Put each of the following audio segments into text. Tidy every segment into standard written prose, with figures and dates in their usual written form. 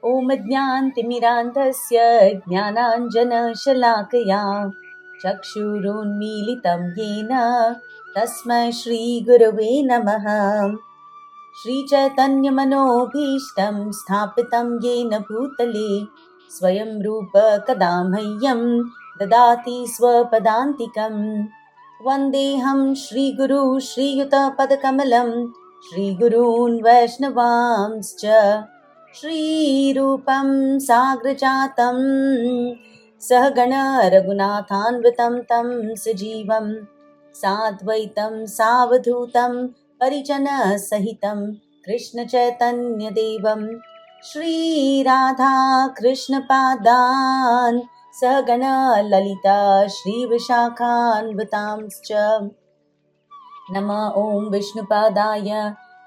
ॐ ज्ञानतिमिरान्धस्य ज्ञानाञ्जनशलाकया चक्षुरुन्मीलितं येन तस्मै श्रीगुरवे नमः। श्रीचैतन्यमनोभीष्टं स्थापितं येन भूतले स्वयं रूप कदा मह्यं ददाति स्वपदान्तिकं। वन्देऽहं श्रीगुरु श्रीयुतपदकमलं श्रीगुरून् वैष्णवांश्च श्रीरूपं साग्रजातं सहगण रघुनाथान्वितं तं सजीवं साद्वैतं सावधूतं परिजनसहितं कृष्णचैतन्यदेवं श्रीराधा कृष्णपादान् सहगण ललिता श्रीविशाखान्वितांश्च। नमः ॐ विष्णुपादाय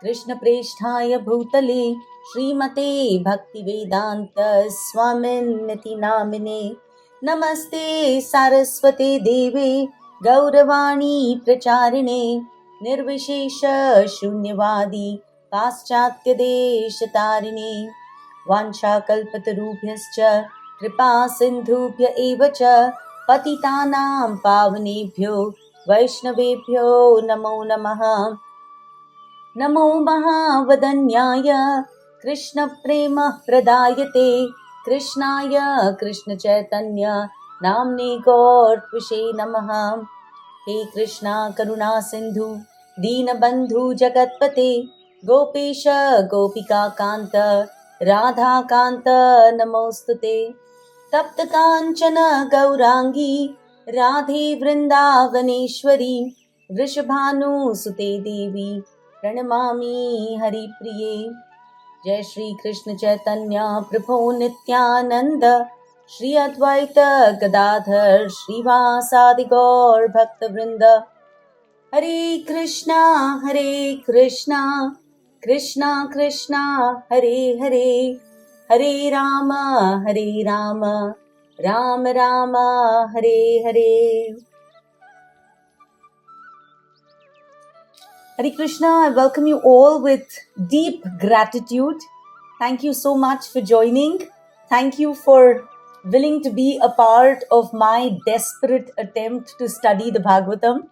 कृष्णप्रेष्ठाय भूतले श्रीमते भक्तिवेदान्त स्वामिन्निति नामिने। नमस्ते सारस्वते देवे गौरवाणी प्रचारिणे निर्विशेष शून्यवादी पाश्चात्यदेशतारिणे। वाञ्छाकल्पतरुभ्यश्च कृपा सिन्धुभ्य एव च पतितानां पावनेभ्यो वैष्णवेभ्यो नमो नमः। नमो महावदन्याय कृष्णप्रेम प्रदायते कृष्णाय कृष्णचैतन्य नाम्ने गौरत्विषे नमः। हे कृष्णा करुणा सिन्धु दीनबन्धु जगत्पते गोपेश गोपिकान्त राधाकान्त नमोऽस्तुते। तप्तकाञ्चन गौराङ्गी राधे वृन्दावनेश्वरी वृषभानुसुते देवी प्रणमामि हरिप्रिये। जय श्री कृष्ण चैतन्य प्रभो नित्यानंद श्री अद्वैत गदाधर श्रीवासादि गौर भक्तवृंद। हरे कृष्णा कृष्णा कृष्णा हरे हरे, हरे Ram Ram Ram Hare Hare. Hare Krishna, I welcome you all with deep gratitude. Thank you so much for joining. Thank you for willing to be a part of my desperate attempt to study the Bhagavatam.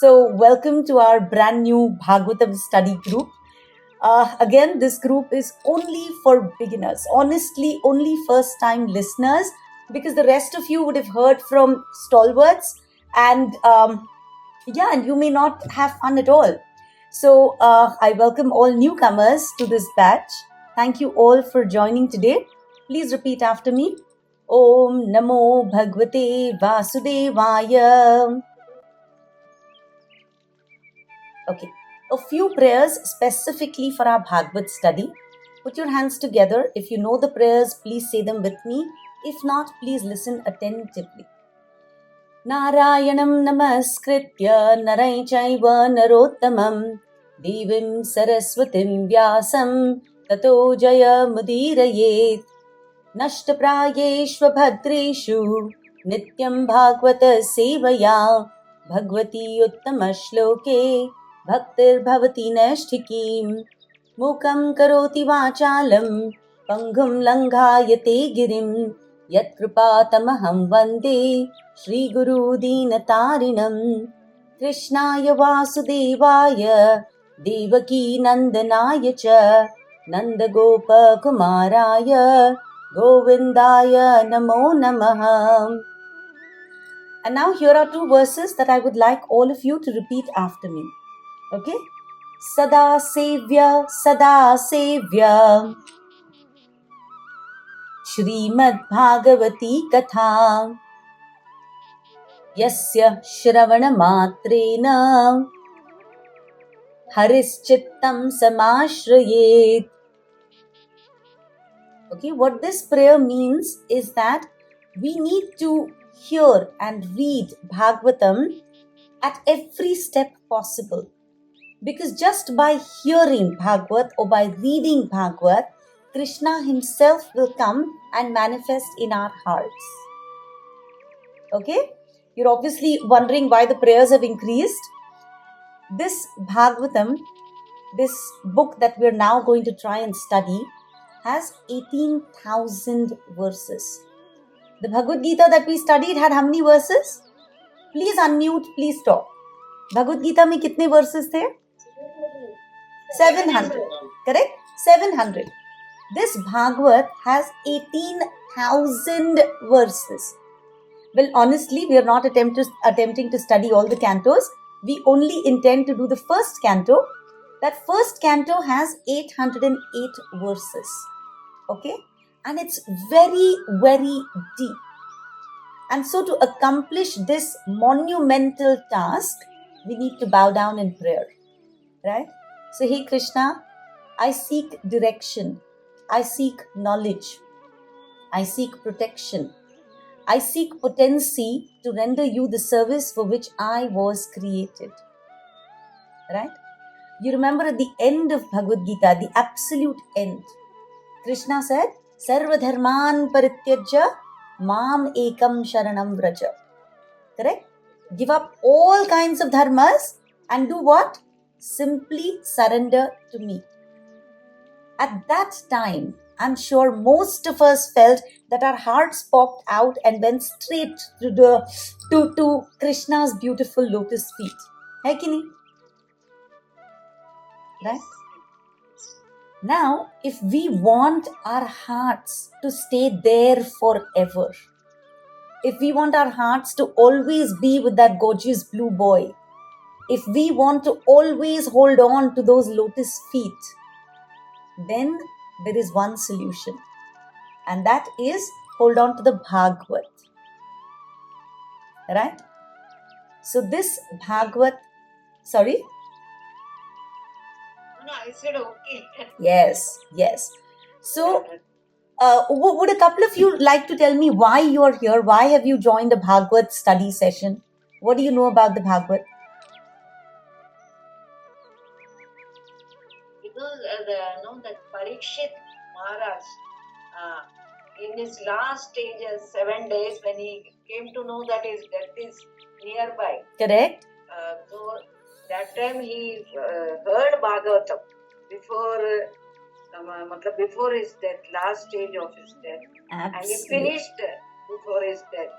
So welcome to our brand new Bhagavatam study group. Again, this group is only for beginners. Honestly, only first time listeners, because the rest of you would have heard from stalwarts and and you may not have fun at all. So I welcome all newcomers to this batch. Thank you all for joining today. Please repeat after me. Om Namo Bhagavate Vasudevaya. Okay, a few prayers specifically for our Bhagavad study. Put your hands together. If you know the prayers, please say them with me. If not, please listen attentively. Narayanam namaskritya narai chaiva narottamam Devim saraswatim vyasam tato jaya mudirayet. Nashtaprayeshva bhadreshu nityam bhagavata sevaya Bhagavati uttama shloke bhaktir bhavati nashtikim. Mukam karoti vachalam pangum langhayate girim Yat kripatamaham vande Shri Guru Deenatarinam. Krishnaya Vasudevaya Devaki Nandanaya cha Nanda Gopa Kumaraya Govindaya Namo Namaha. And now here are two verses that I would like all of you to repeat after me. Okay? Sada Sevya Shrimad Bhagavati Katha Yasya Shravana Matrena Harischittam Samashrayet. Okay, what this prayer means is that we need to hear and read Bhagavatam at every step possible. Because just by hearing Bhagavat or by reading Bhagavat, Krishna himself will come and manifest in our hearts. Okay? You're obviously wondering why the prayers have increased. This Bhagavatam, this book that we're now going to try and study, has 18,000 verses. The Bhagavad Gita that we studied had how many verses? Please unmute, please talk. Bhagavad Gita में कितने verses थे? 700. Correct? 700. This Bhagavad has 18,000 verses. Well, honestly, we are not attempting to study all the cantos. We only intend to do the first canto. That first canto has 808 verses. Okay? And it's very, very deep. And so to accomplish this monumental task, we need to bow down in prayer. Right? So, hey Krishna, I seek direction. I seek knowledge. I seek protection. I seek potency to render you the service for which I was created. Right? You remember at the end of Bhagavad Gita, the absolute end, Krishna said, Sarva dharman parityajya mam ekam sharanam vraja. Correct? Give up all kinds of dharmas and do what? Simply surrender to me. At that time, I'm sure most of us felt that our hearts popped out and went straight to Krishna's beautiful lotus feet. Hai ki nahi? Right? Now, if we want our hearts to stay there forever, if we want our hearts to always be with that gorgeous blue boy, if we want to always hold on to those lotus feet, then there is one solution, and that is hold on to the Bhagavad. Right? So this Bhagavad, sorry? No, I said okay. Yes. So, would a couple of you like to tell me why you are here? Why have you joined a Bhagavad study session? What do you know about the Bhagavad? Because that Parikshit Maharaj, in his last stages, 7 days, when he came to know that his death is nearby. Correct. So that time he heard Bhagavatam before his death, last stage of his death. Absolutely. And he finished before his death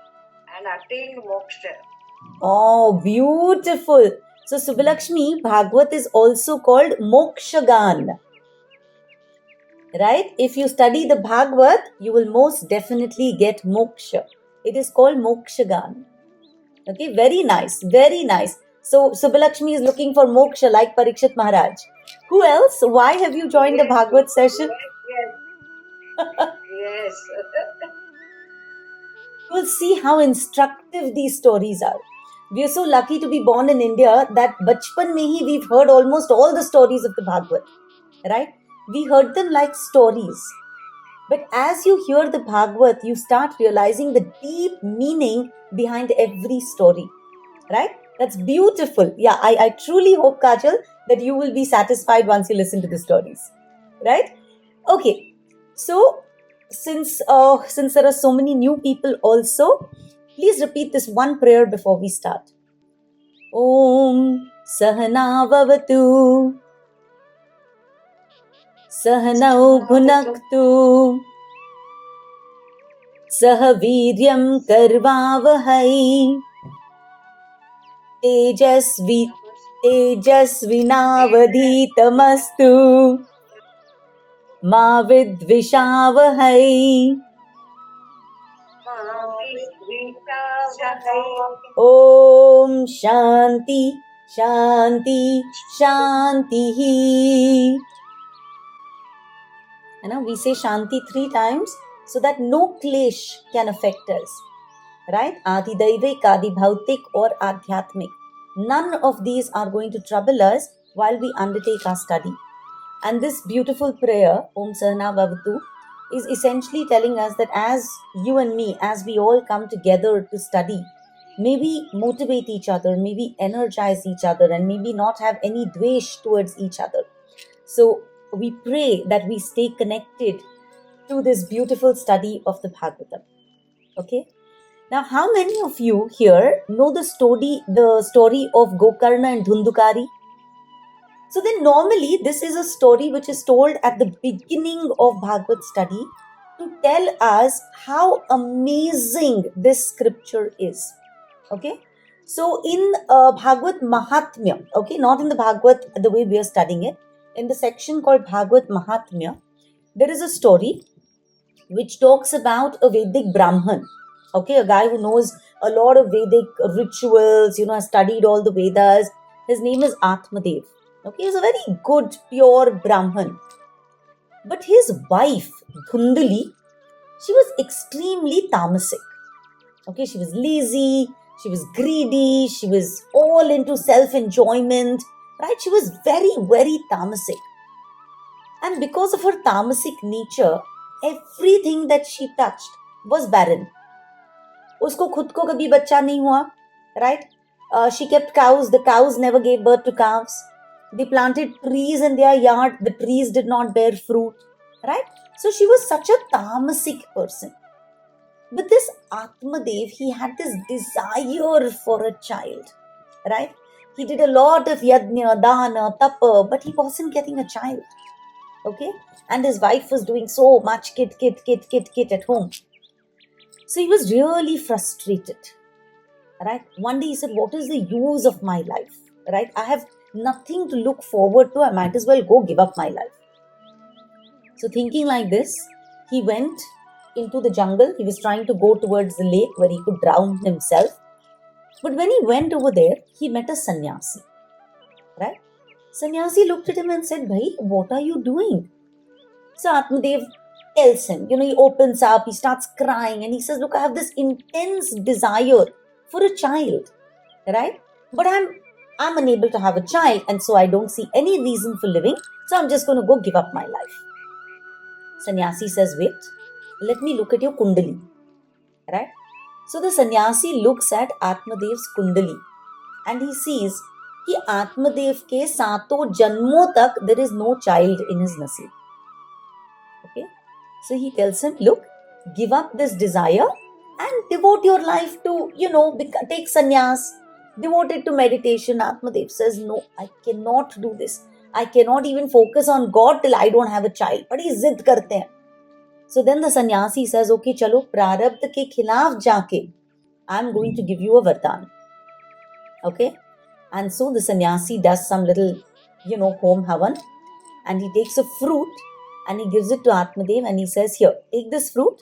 and attained moksha. Oh, beautiful. So, Subbalakshmi, Bhagavad is also called Mokshagan. Right? If you study the Bhagavad, you will most definitely get moksha. It is called Mokshagan. Okay, very nice, very nice. So, Subbalakshmi is looking for moksha like Parikshit Maharaj. Who else? Why have you joined the Bhagavad session? Yes. You will see how instructive these stories are. We are so lucky to be born in India that bachpan mein hi we've heard almost all the stories of the Bhagavad. Right? We heard them like stories. But as you hear the Bhagavad, you start realizing the deep meaning behind every story. Right? That's beautiful. Yeah, I truly hope, Kajal, that you will be satisfied once you listen to the stories. Right? Okay. So, since there are so many new people also, please repeat this one prayer before we start. Om Sahana Vavatu Sahanau Bhunaktu Sahaviryam Karvavahai Tejasvinavadhitamastu Ma Vidvishavahai. Om Shanti Shanti Shanti. And now we say Shanti 3 times so that no klesh can affect us. Right? Adi Daivik, Adi Bhautik or Adhyatmik. None of these are going to trouble us while we undertake our study. And this beautiful prayer, Om Sahana Bhavatu, is essentially telling us that as you and me, as we all come together to study, may we motivate each other, may we energize each other, and may we not have any dvesh towards each other. So we pray that we stay connected to this beautiful study of the Bhagavatam. Okay? Now, how many of you here know the story of Gokarna and Dhundukari? So then normally this is a story which is told at the beginning of Bhagavad study to tell us how amazing this scripture is. Okay. So in Bhagavad Mahatmya, okay, not in the Bhagavad the way we are studying it, in the section called Bhagavad Mahatmya, there is a story which talks about a Vedic Brahman, okay, a guy who knows a lot of Vedic rituals, has studied all the Vedas. His name is Atmadev. Okay, he's a very good, pure Brahman. But his wife, Dhundali, she was extremely tamasic. Okay, she was lazy, she was greedy, she was all into self-enjoyment, right? She was very, very tamasic. And because of her tamasic nature, everything that she touched was barren. उसको खुद को कभी बच्चा नहीं हुआ, right? She kept cows. The cows never gave birth to calves. They planted trees in their yard. The trees did not bear fruit, right? So she was such a tamasic person. But this Atmadev, he had this desire for a child, right? He did a lot of yajna, dana, tapa, but he wasn't getting a child, okay? And his wife was doing so much kit at home. So he was really frustrated, right? One day he said, what is the use of my life, right? I have nothing to look forward to. I might as well go give up my life. So thinking like this, he went into the jungle. He was trying to go towards the lake where he could drown himself. But when he went over there, he met a sannyasi, right? Sannyasi looked at him and said, Bhai, what are you doing? So Atmadev tells him, he opens up, he starts crying and he says, look, I have this intense desire for a child, right? But I'm unable to have a child, and so I don't see any reason for living. So I'm just going to go give up my life. Sannyasi says, wait, let me look at your kundali, right? So the sannyasi looks at Atmadev's kundali and he sees कि आत्मदेव के सातों जन्मों तक there is no child in his nasib. Okay, so he tells him, look, give up this desire and devote your life to, take sannyas, devote it to meditation. Atmadev says, no, I cannot do this. I cannot even focus on God till I don't have a child. But he zidd karte hain. So then the sannyasi says, okay, chalo, prarabdha ke khilaf jaake, I'm going to give you a vardhan. Okay. And so the sannyasi does some little, home havan, and he takes a fruit and he gives it to Atmadev and he says, here, take this fruit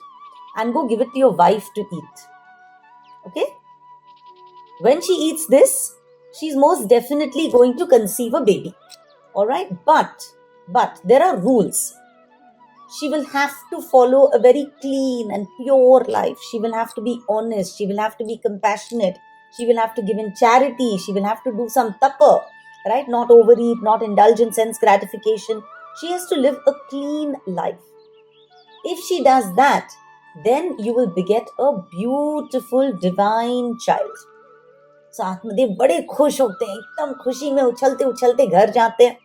and go give it to your wife to eat. Okay. When she eats this, she's most definitely going to conceive a baby. All right. But there are rules. She will have to follow a very clean and pure life. She will have to be honest. She will have to be compassionate. She will have to give in charity. She will have to do some tapa, right? Not overeat, not indulge in sense gratification. She has to live a clean life. If she does that, then you will beget a beautiful divine child. So Atmadev बड़े खुश होते हैं, एकदम खुशी में उछलते उछलते घर जाते हैं,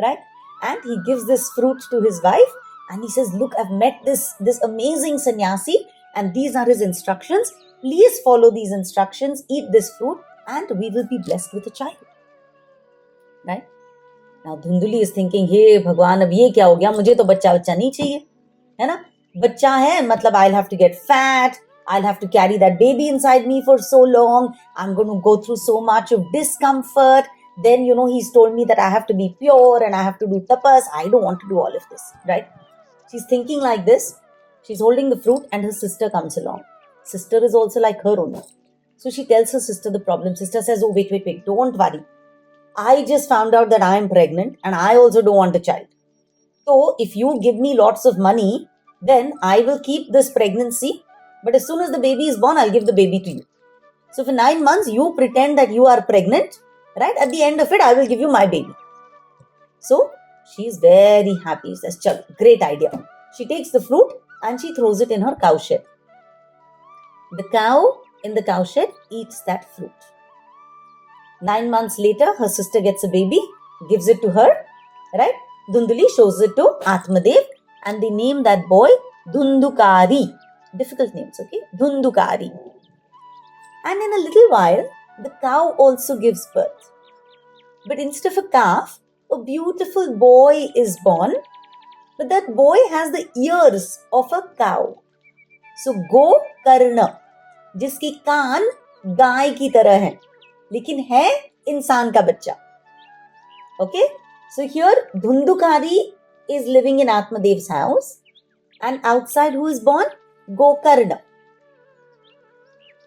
right? And he gives this fruit to his wife and he says, look, I've met this amazing sannyasi and these are his instructions. Please follow these instructions, eat this fruit and we will be blessed with a child. Right? Now Dhundali is thinking, hey Bhagwan, अब ये क्या हो गया? मुझे तो बच्चा नहीं चाहिए, है ना? बच्चा है मतलब I'll have to get fat, I'll have to carry that baby inside me for so long, I'm going to go through so much of discomfort. Then, he's told me that I have to be pure and I have to do tapas. I don't want to do all of this, right? She's thinking like this. She's holding the fruit and her sister comes along. Sister is also like her only. So she tells her sister the problem. Sister says, oh, wait, don't worry. I just found out that I am pregnant and I also don't want a child. So if you give me lots of money, then I will keep this pregnancy. But as soon as the baby is born, I'll give the baby to you. So for 9 months, you pretend that you are pregnant, right? At the end of it, I will give you my baby. So she's very happy. Says, chal, great idea. She takes the fruit and she throws it in her cow shed. The cow in the cow shed eats that fruit. 9 months later, her sister gets a baby, gives it to her, right? Dhundali shows it to Atmadev and they name that boy Dhundukari. Difficult names, okay? Dhundukari. And in a little while, the cow also gives birth. But instead of a calf, a beautiful boy is born, but that boy has the ears of a cow. So Gokarna, जिसकी कान गाय की तरह है लेकिन है इंसान का बच्चा. Okay, so here Dhundukari is living in Atmadev's house, and outside who is born? Gokarna.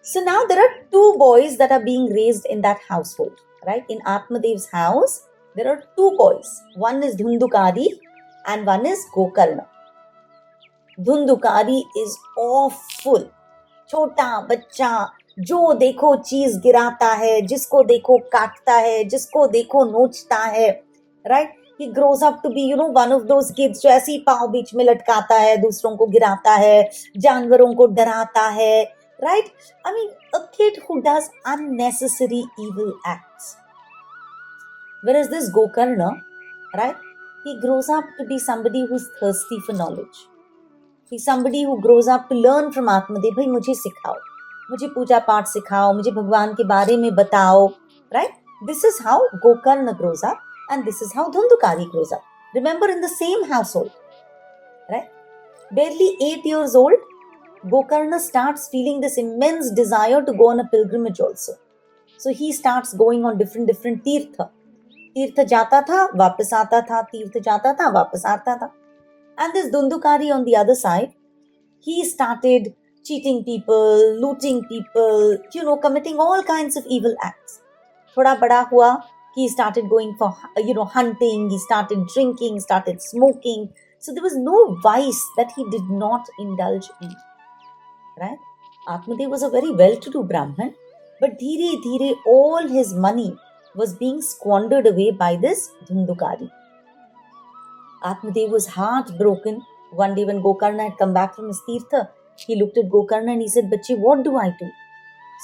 So now there are two boys that are being raised in that household, right? In Atmadev's house, there are two boys. One is Dhundukari and one is Gokarna. Dhundukari is awful. छोटा बच्चा जो देखो चीज गिराता है, जिसको देखो काटता है, जिसको देखो नोचता है, right? He grows up to be, one of those kids जो ऐसी पाँव बीच में लटकाता है, दूसरों को गिराता है, जानवरों को डराता है, right? I mean, a kid who does unnecessary evil acts. Whereas this Gokarna, right? He grows up to be somebody who's thirsty for knowledge. He's somebody who grows up to learn from Atmadev. भाई मुझे सिखाओ, मुझे पूजा पाठ सिखाओ, मुझे भगवान के बारे में बताओ, right? This is how Gokarna grows up, and this is how Dhundukari grows up. Remember, in the same household, right? Barely 8 years old, Gokarna starts feeling this immense desire to go on a pilgrimage also. So he starts going on different tirtha. तीर्थ जाता था, वापस आता था, तीर्थ जाता था, वापस आता था. And this Dhundukari on the other side, he started cheating people, looting people, committing all kinds of evil acts. Thoda bada hua, he started going for, hunting, he started drinking, started smoking. So there was no vice that he did not indulge in. Right? Atmadev was a very well-to-do Brahman, but dhire dhire all his money was being squandered away by this Dhundukari. Atmadev was heartbroken. One day when Gokarna had come back from his tirtha, he looked at Gokarna and he said, "Bachche, what do I do?"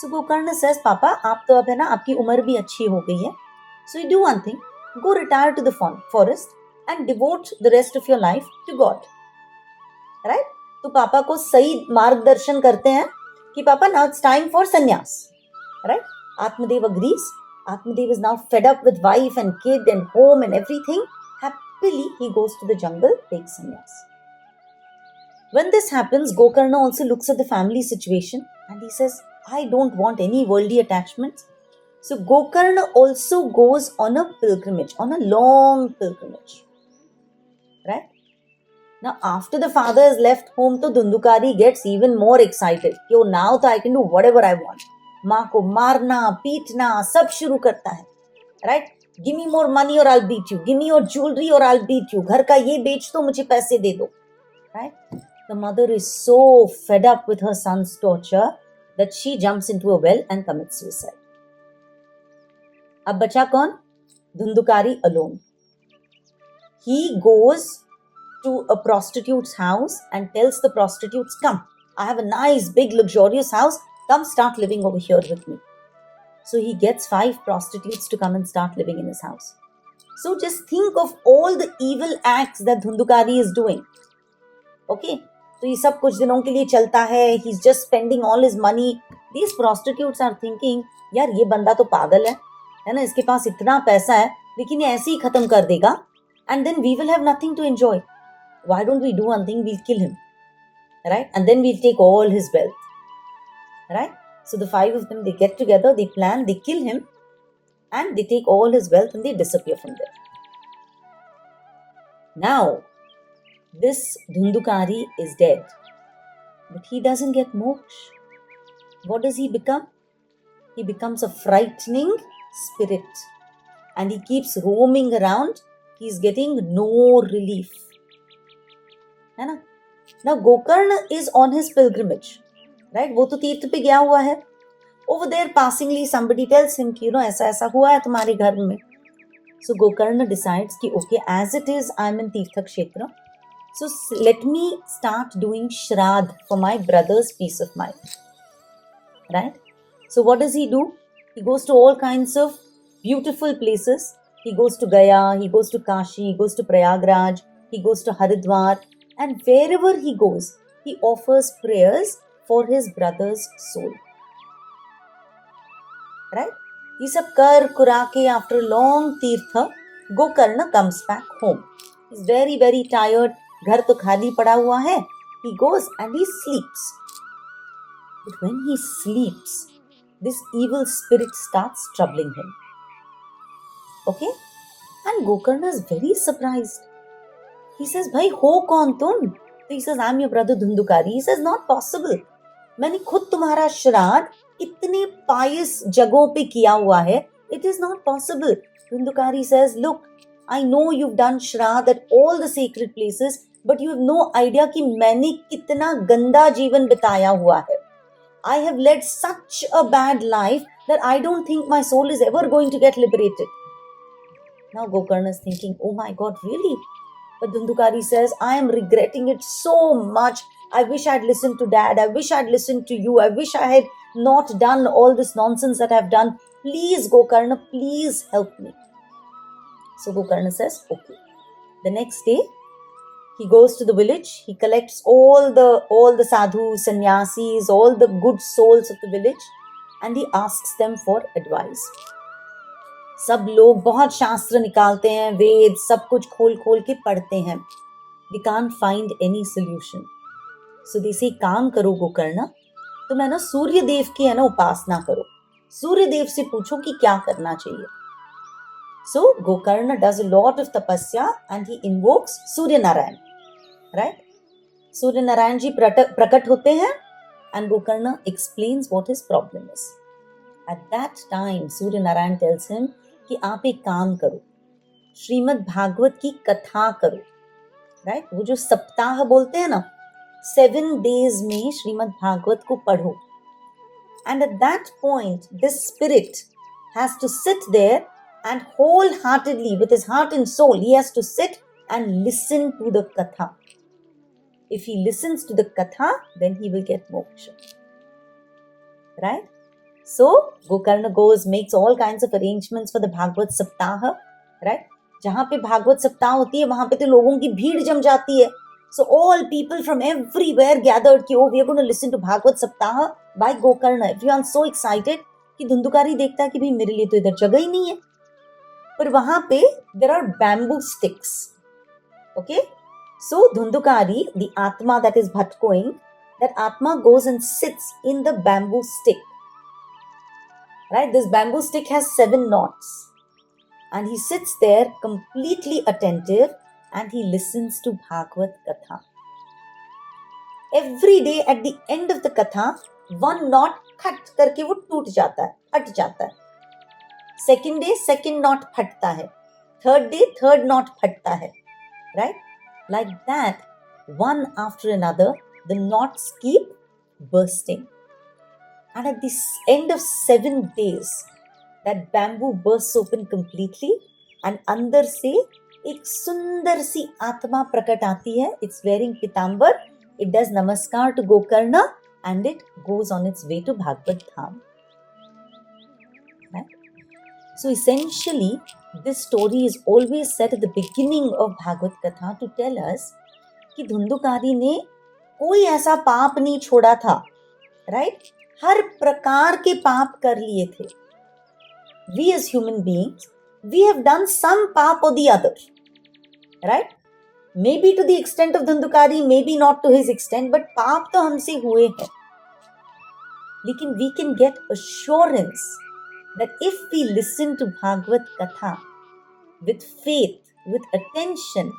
So Gokarna says, "Papa, आप तो अब है ना, आपकी उम्र भी अच्छी हो गई है. So you do one thing, go retire to the forest and devote the rest of your life to God." Right? तो पापा को सही मार्गदर्शन करते हैं कि पापा, now it's time for sannyas. Right? Atmadev agrees. Atmadev is now fed up with wife and kid and home and everything. Happily, he goes to the jungle, takes sannyas. When this happens, Gokarna also looks at the family situation and he says, "I don't want any worldly attachments." So Gokarna also goes on a pilgrimage, on a long pilgrimage. Right? Now, after the father has left home, to Dhundukari gets even more excited. Yo, now I can do whatever I want. माँ को मारना, पीटना, सब शुरू करता है. Right? Give me more money or I'll beat you. Give me your jewelry or I'll beat you. घर का ये बेच दो, मुझे पैसे दे दो. Right? The mother is so fed up with her son's torture that she jumps into a well and commits suicide. अब बचा कौन? Dhundukari alone. He goes to a prostitute's house and tells the prostitutes, "Come, I have a nice, big, luxurious house. Come start living over here with me." So he gets 5 prostitutes to come and start living in his house. So just think of all the evil acts that Dhundukari is doing. Okay? So ये सब कुछ दिनों के लिए चलता है. He's just spending all his money. These prostitutes are thinking, यार ये बंदा तो पागल है ना, इसके पास इतना पैसा है, लेकिन ये ऐसे ही खत्म कर देगा. And then we will have nothing to enjoy. Why don't we do one thing? We'll kill him. Right? And then we'll take all his wealth. Right? So the 5 of them, they get together, they plan, they kill him, and they take all his wealth and they disappear from there. Now, this Dhundukari is dead, but he doesn't get moksha. What does he become? He becomes a frightening spirit, and he keeps roaming around. He's getting no relief. है ना? Now Gokarna is on his pilgrimage. Right? वो तो तीर्थ पे गया हुआ है. Over there, passingly, somebody tells him कि ऐसा ऐसा हुआ है तुम्हारे घर में. So Gokarna decides कि okay, as it is, I'm in Tirtha Kshetra. So let me start doing Shraddh for my brother's peace of mind. Right? So what does he do? He goes to all kinds of beautiful places. He goes to Gaya, he goes to Kashi, he goes to Prayagraj, he goes to Haridwar. And wherever he goes, he offers prayers for his brother's soul. Right? ये सब कर कुरा के after long तीर्थ, Gokarna comes back home. He's very, very tired. घर तो खाली पड़ा हुआ है. He goes and he sleeps. But when he sleeps, this evil spirit starts troubling him. Okay? And Gokarna is very surprised. He says, भाई हो कौन तुम? So he says, I'm your brother Dhundukari. He says, not possible. मैंने खुद तुम्हारा श्राद्ध इतने पायस जगहों पे किया हुआ है. It is not possible. Dhundukari says, look, I know you've done shraddh at all the sacred places, but you have no idea कि मैंने कितना गंदा जीवन बिताया हुआ है. I have led such a bad life that I don't think my soul is ever going to get liberated. Now Gokarna is thinking, oh my God, really? But Dhundukari says, I am regretting it so much. I wish I had listened to Dad. I wish I had listened to you. I wish I had not done all this nonsense that I have done. Please, Gokarna, please help me. So Gokarna says, okay. The next day, he goes to the village. He collects all the sadhus, sannyasis, all the good souls of the village, and he asks them for advice. सब लोग बहुत शास्त्र निकालते हैं, वेद सब कुछ खोल खोल के पढ़ते हैं. They can't find any solution. So they say, काम करो गोकर्ण, तुम है ना सूर्य देव की है ना उपासना करो. सूर्य देव से पूछो कि क्या करना चाहिए. So Gokarna does a lot of tapasya and he invokes Surya Narayan. Right? Surya Narayan ji prakat होते हैं and Gokarna explains what his problem is. At that time, Surya Narayan tells him कि आप एक काम करो, श्रीमद् भागवत की कथा करो. राइट? वो जो सप्ताह बोलते हैं ना, 7 days में श्रीमद् भागवत को पढ़ो. And at that point, this spirit has to sit there and wholeheartedly, with his heart and soul, he has to sit and listen to the katha. If he listens to the katha, then he will get moksha. Right? So, Gokarna goes, makes all kinds of arrangements for the Bhagavad Saptaha, right? जहाँ पे भागवत सप्ताह होती है, वहाँ पे तो लोगों की भीड़ जम जाती है. So, all people from everywhere gathered कि, oh, we are going to listen to Bhagavad Saptaha by Gokarna. Everyone's so excited कि धुंधुकारी देखता है कि भाई मेरे लिए तो इधर जगह ही नहीं है. पर वहाँ पे there are bamboo sticks. Okay? So, Dhundukari, the Atma that is bhatkoing, that Atma goes and sits in the bamboo stick. Right? This bamboo stick has 7 knots. And he sits there completely attentive and he listens to Bhagavad Katha. Every day at the end of the Katha, 1 knot खट करके वो टूट जाता है, फट जाता है. Second day, 2nd knot फटता है. Third day, 3rd knot फटता है. Right? Like that, one after another, the knots keep bursting. And at the end of 7 days, that bamboo bursts open completely and अंदर से एक सुंदर सी आत्मा प्रकट आती है. It's wearing pitambar. It does namaskar to Gokarna and it goes on its way to Bhagavad Dham. Right? So essentially, this story is always set at the beginning of Bhagavad Katha to tell us कि धुंधुकारी ने कोई ऐसा पाप नहीं छोड़ा था. Right? हर प्रकार के पाप कर लिए थे. We as human beings, we have done some paap or the other. Right? Maybe to the extent of Dhundukari, maybe not to his extent, but paap to हमसे हुए हैं. लेकिन we can get assurance that if we listen to Bhagavad Katha with faith, with attention,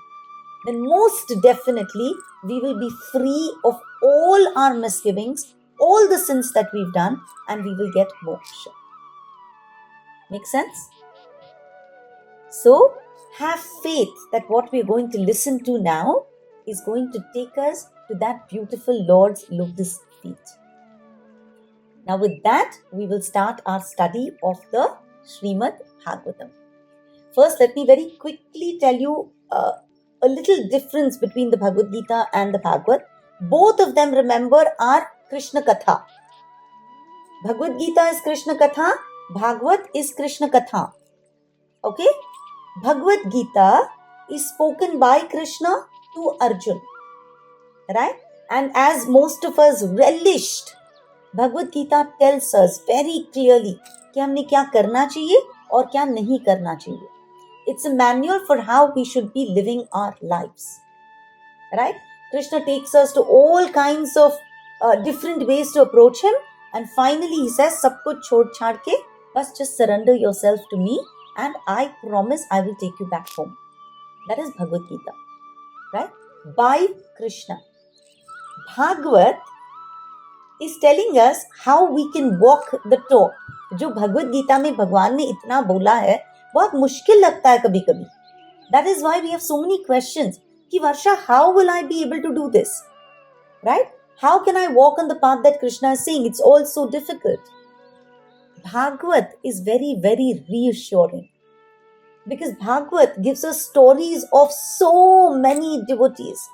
then most definitely we will be free of all our misgivings, all the sins that we've done, and we will get moksha. Make sense? So, have faith that what we're going to listen to now is going to take us to that beautiful Lord's lotus feet. Now with that, we will start our study of the Srimad Bhagavatam. First, let me very quickly tell you a little difference between the Bhagavad Gita and the Bhagavad. Both of them, remember, are Krishna Katha. Bhagavad Gita is Krishna Katha, Bhagavad is Krishna Katha. Okay? Bhagavad Gita is spoken by Krishna to Arjun. Right? And as most of us relished, Bhagavad Gita tells us very clearly कि हमने क्या करना चाहिए और क्या नहीं करना चाहिए. It's a manual for how we should be living our lives. Right? Krishna takes us to all kinds of different ways to approach him, and finally he says, "Sab kuch chhod chhad ke, bas just surrender yourself to me, and I promise I will take you back home." That is Bhagavad Gita, right? By Krishna. Bhagavad is telling us how we can walk the talk. जो भगवत गीता में भगवान ने इतना बोला है, बहुत मुश्किल लगता है कभी कभी. That is why we have so many questions. कि Varsha, how will I be able to do this? Right? How can I walk on the path that Krishna is saying? It's all so difficult. Bhagavad is very, very reassuring. Because Bhagavad gives us stories of so many devotees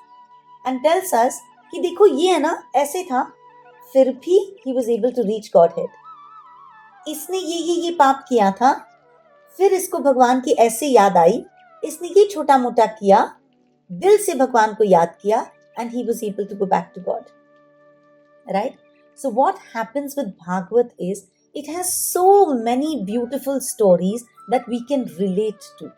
and tells us कि देखो ये है ना, ऐसे था, फिर भी he was able to reach Godhead. इसने ये पाप किया था, फिर इसको भगवान की ऐसे याद आई, इसने ये छोटा मोटा किया, दिल से भगवान को याद किया, and he was able to go back to God. Right? So what happens with Bhagavad is, it has so many beautiful stories that we can relate to.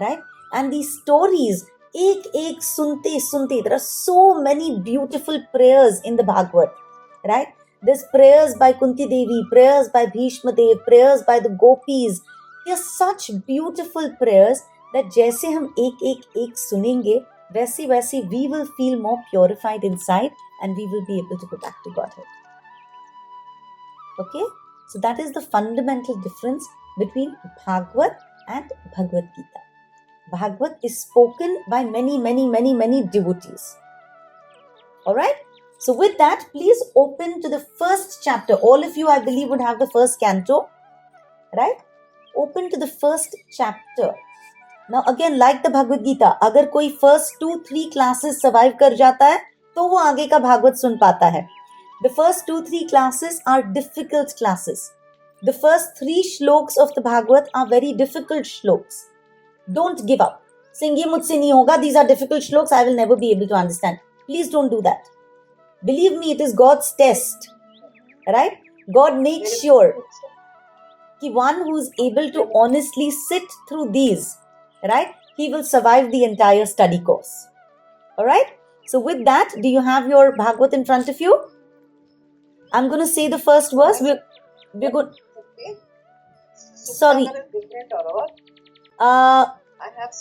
Right? And these stories, ek sunte, there are so many beautiful prayers in the Bhagavad. Right? There's prayers by Kunti Devi, prayers by Bhishma Dev, prayers by the gopis. They are such beautiful prayers that जैसे हम एक सुनेंगे, वैसे we will feel more purified inside and we will be able to go back to Godhead. Okay? So that is the fundamental difference between Bhagavad and Bhagavad Gita. Bhagavad is spoken by many devotees. Alright? So with that, please open to the first chapter. All of you, I believe, would have the first canto. Right? Open to the first chapter. Now again, like the Bhagavad Gita, अगर कोई first 2-3 classes survive कर जाता है, तो वो आगे का भागवत सुन पाता है. The first 2-3 classes are difficult classes. The first 3 shloks of the Bhagavad are very difficult shloks. Don't give up. Saying ये मुझसे नहीं होगा, these are difficult shloks, I will never be able to understand. Please don't do that. Believe me, it is God's test. Right? God makes sure that one who is able to honestly sit through these, right, he will survive the entire study course. Alright? So with that, do you have your Bhagavad in front of you? I'm going to say the first verse. We're good. Okay. Sorry. Sukha is different or what? I have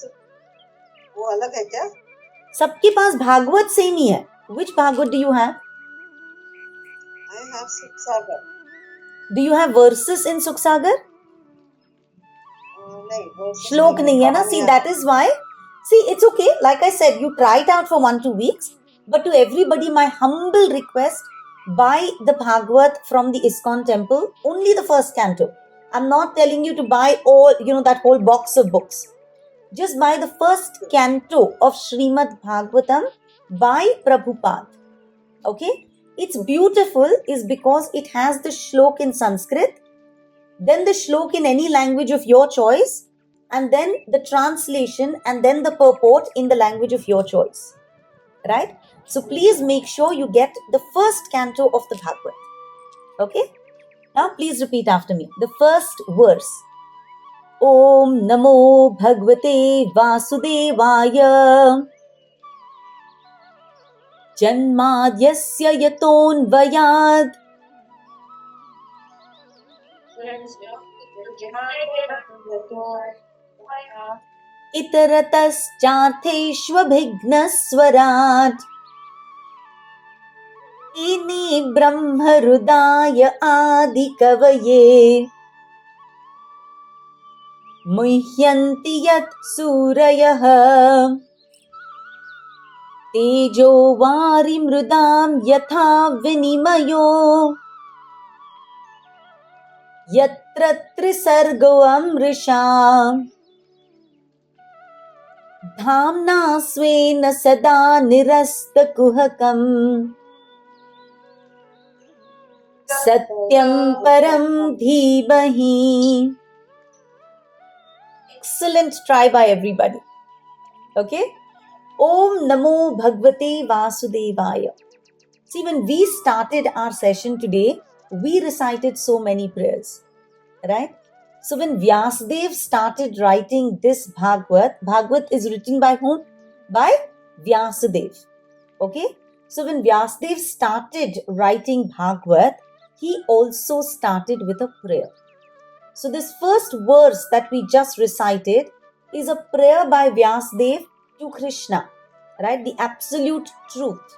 वो अलग है क्या? सबके पास Bhagavat same ही है. Which Bhagavad do you have? I have Suksagar. Do you have verses in Suksagar? नहीं, श्लोक नहीं है ना. See, that is why. See, it's okay. Like I said, you try it out for 1-2 weeks. But to everybody, my humble request, buy the Bhagavad from the ISKCON temple, only the first canto. I'm not telling you to buy all, that whole box of books. Just buy the first canto of Srimad Bhagavatam by Prabhupada. Okay? It's beautiful is because it has the shlok in Sanskrit, then the shlok in any language of your choice, and then the translation and then the purport in the language of your choice. Right? So please make sure you get the first canto of the Bhagavad. Okay? Now please repeat after me. The first verse. Om Namo Bhagavate Vasudevaya Janmadhyasya Yatonvayad Itarataschatheshvabhignaswarat Ini Brahmarudaya Adikavaye Muhyanti Yat Surayah Tejo Varimrudam Yatha Vinimayo Yatra Trisargo Amrisham Dhamna Svena Sada Nirasta Kuhakam Satyam Param Dhimahi. Excellent try by everybody. Okay? Om Namo Bhagavate Vasudevaya. See, when we started our session today, we recited so many prayers. Right? So when Vyasadev started writing this Bhagavad is written by whom? By Vyasadev. Okay? So when Vyasadev started writing Bhagavad, he also started with a prayer. So this first verse that we just recited is a prayer by Vyasadev to Krishna, right? The absolute truth.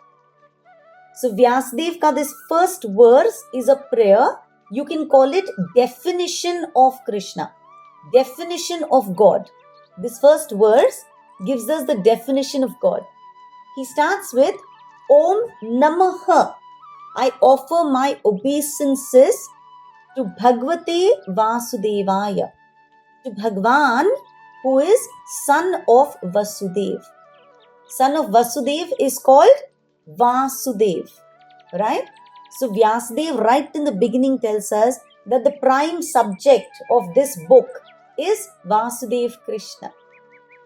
So Vyasadev ka this first verse is a prayer. You can call it definition of Krishna, definition of God. This first verse gives us the definition of God. He starts with Om Namaha. I offer my obeisances to Bhagavate Vasudevaya, to Bhagwan, who is son of Vasudev. Son of Vasudev is called Vasudev, right? So Vyasadev right in the beginning tells us that the prime subject of this book is Vasudev Krishna,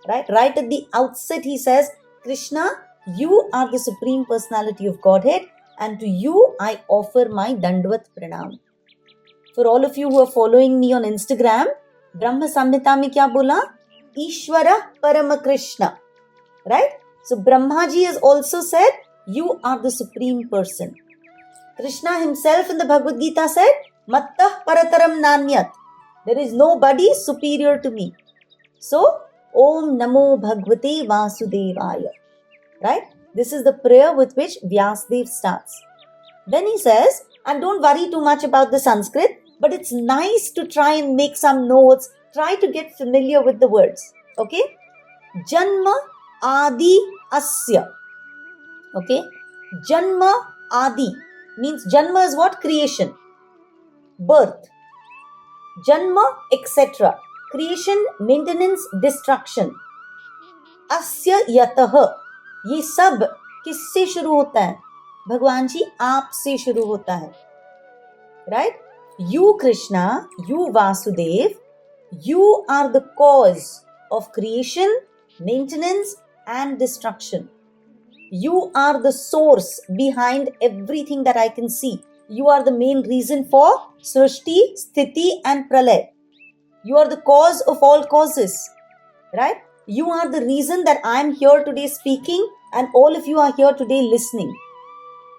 right? Right at the outset he says, Krishna, you are the Supreme Personality of Godhead, and to you I offer my Dandvat Pranam. For all of you who are following me on Instagram, Brahma Samhita mein kya bola? Ishvara Parama Krishna, right? So Brahma ji has also said, you are the Supreme Person. Krishna himself in the Bhagavad Gita said, Mattah Parataram Nanyat. There is nobody superior to me. So, Om Namo Bhagavate Vasudevaya. Right? This is the prayer with which Vyasadev starts. Then he says, and don't worry too much about the Sanskrit, but it's nice to try and make some notes, try to get familiar with the words. Okay? Janma Adi Asya. Okay? Janma Adi means Janma is what? Creation. Birth. Janma, etc. Creation, maintenance, destruction. Asya Yatah. ये सब किससे शुरू होता है? भगवान जी आप से शुरू होता है. Right? You Krishna, you Vasudev, you are the cause of creation, maintenance and destruction. You are the source behind everything that I can see. You are the main reason for Srishti, Sthiti and Pralay. You are the cause of all causes. Right? You are the reason that I am here today speaking and all of you are here today listening.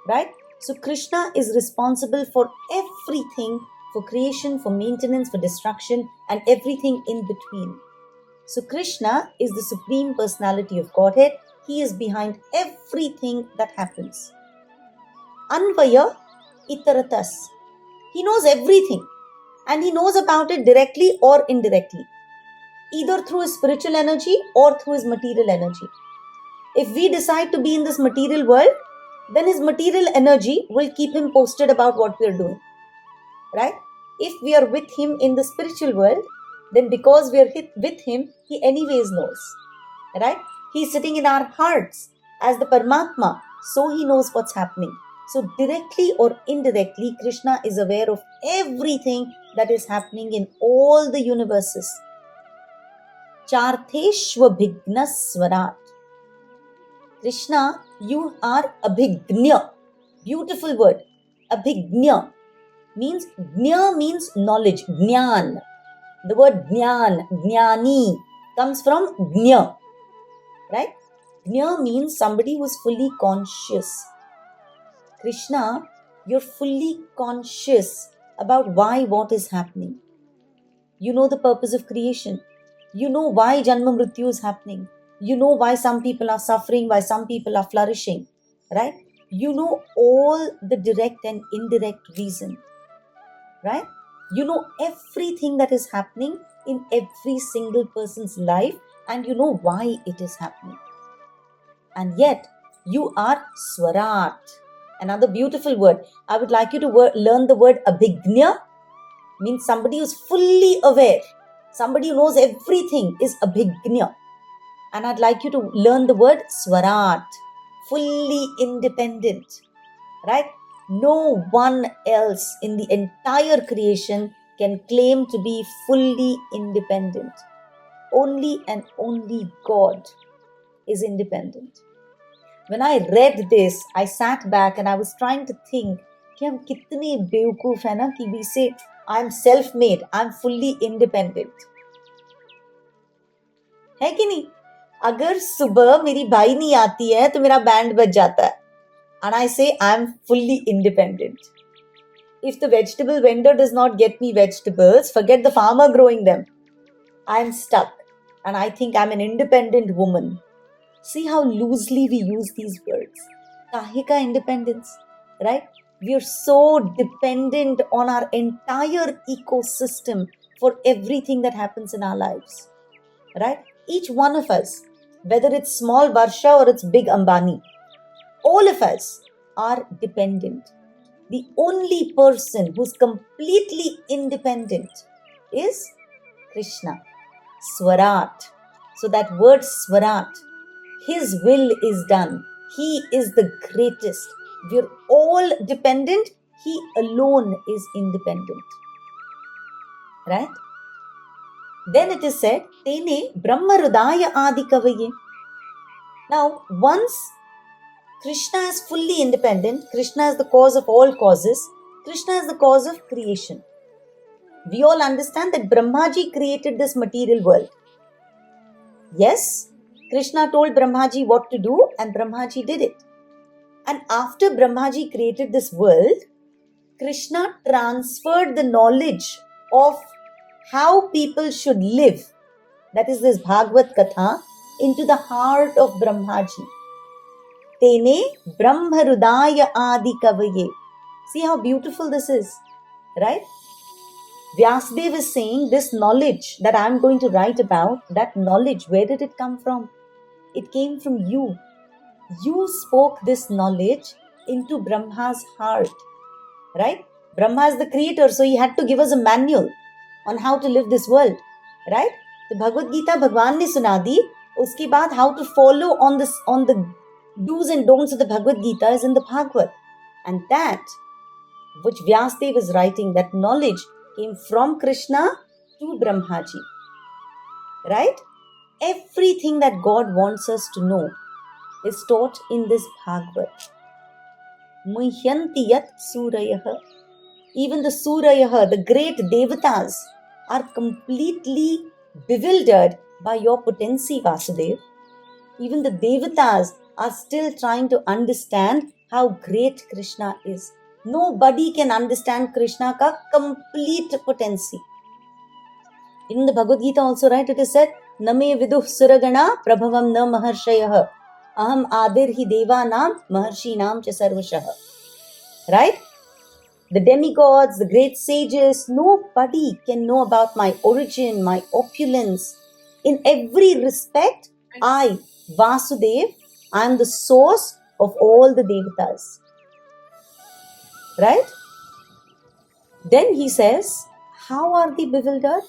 Right? So Krishna is responsible for everything, for creation, for maintenance, for destruction and everything in between. So Krishna is the Supreme Personality of Godhead. He is behind everything that happens. Anvaya Itaratas. He knows everything and he knows about it directly or indirectly, either through his spiritual energy or through his material energy. If we decide to be in this material world, then his material energy will keep him posted about what we are doing. Right? If we are with him in the spiritual world, then because we are with him, he anyways knows. Right? He is sitting in our hearts as the Paramatma, so he knows what's happening. So directly or indirectly, Krishna is aware of everything that is happening in all the universes. Chartheshva Bhigna Swarat. Krishna, you are Abhignya. Beautiful word. Abhignya means, Gnya means knowledge, Jnana. The word Jnana, Jnani comes from Gnya. Right? Gnya means somebody who is fully conscious. Krishna, you're fully conscious about why what is happening. You know the purpose of creation. You know why Janma Mrityu is happening. You know why some people are suffering, why some people are flourishing. Right? You know all the direct and indirect reason. Right? You know everything that is happening in every single person's life and you know why it is happening. And yet, you are Swarat. Another beautiful word. I would like you to learn the word Abhignya. Means somebody who is fully aware. Somebody who knows everything is Abhignya. And I'd like you to learn the word Swarat. Fully independent. Right? No one else in the entire creation can claim to be fully independent. Only and only God is independent. When I read this, I sat back and I was trying to think कि हम कितने बेवकूफ है ना कि we say I'm self-made, I'm fully independent. है कि नहीं? अगर सुबह मेरी भाई नहीं आती है तो मेरा बैंड बज जाता है. And I say I'm fully independent. If the vegetable vendor does not get me vegetables, forget the farmer growing them. I'm stuck. And I think I'm an independent woman. See how loosely we use these words. Kahe ka independence, right? We are so dependent on our entire ecosystem for everything that happens in our lives, right? Each one of us, whether it's small Varsha or it's big Ambani, all of us are dependent. The only person who's completely independent is Krishna. Swarat. So that word Swarat, his will is done. He is the greatest. We're all dependent. He alone is independent. Right? Then it is said, Tene Brahma Rudaya Adi Kavaye. Now, once Krishna is fully independent, Krishna is the cause of all causes, Krishna is the cause of creation. We all understand that Brahmaji created this material world. Yes, Krishna told Brahmaji what to do and Brahmaji did it. And after Brahmaji created this world, Krishna transferred the knowledge of how people should live, that is this Bhagavad Katha, into the heart of Brahmaji. Tene Brahma Rudaya Adi Kavaye. See how beautiful this is, right? Vyasdev is saying this knowledge that I am going to write about, that knowledge, where did it come from? It came from you. You spoke this knowledge into Brahma's heart, right? Brahma is the creator, so he had to give us a manual on how to live this world, right? The Bhagavad Gita Bhagwan ne suna di, uske baad how to follow on the do's and don'ts of the Bhagavad Gita is in the Bhagavad. And that which Vyasdev is writing, that knowledge came from Krishna to Brahmaji, right? Everything that God wants us to know is taught in this Bhagavad. Muhyanti yat surayah. Even the surayah, the great devatas, are completely bewildered by your potency, Vasudev. Even the devatas are still trying to understand how great Krishna is. Nobody can understand Krishna ka complete potency. In the Bhagavad Gita also, right, it is said, Name viduh suragana prabhavam na maharshayah aham adir hi devanam maharshinam cha sarvashah. Right? The demigods, the great sages, nobody can know about my origin, my opulence. In every respect, I, Vasudev, I am the source of all the devatas. Right? Then he says, how are they bewildered?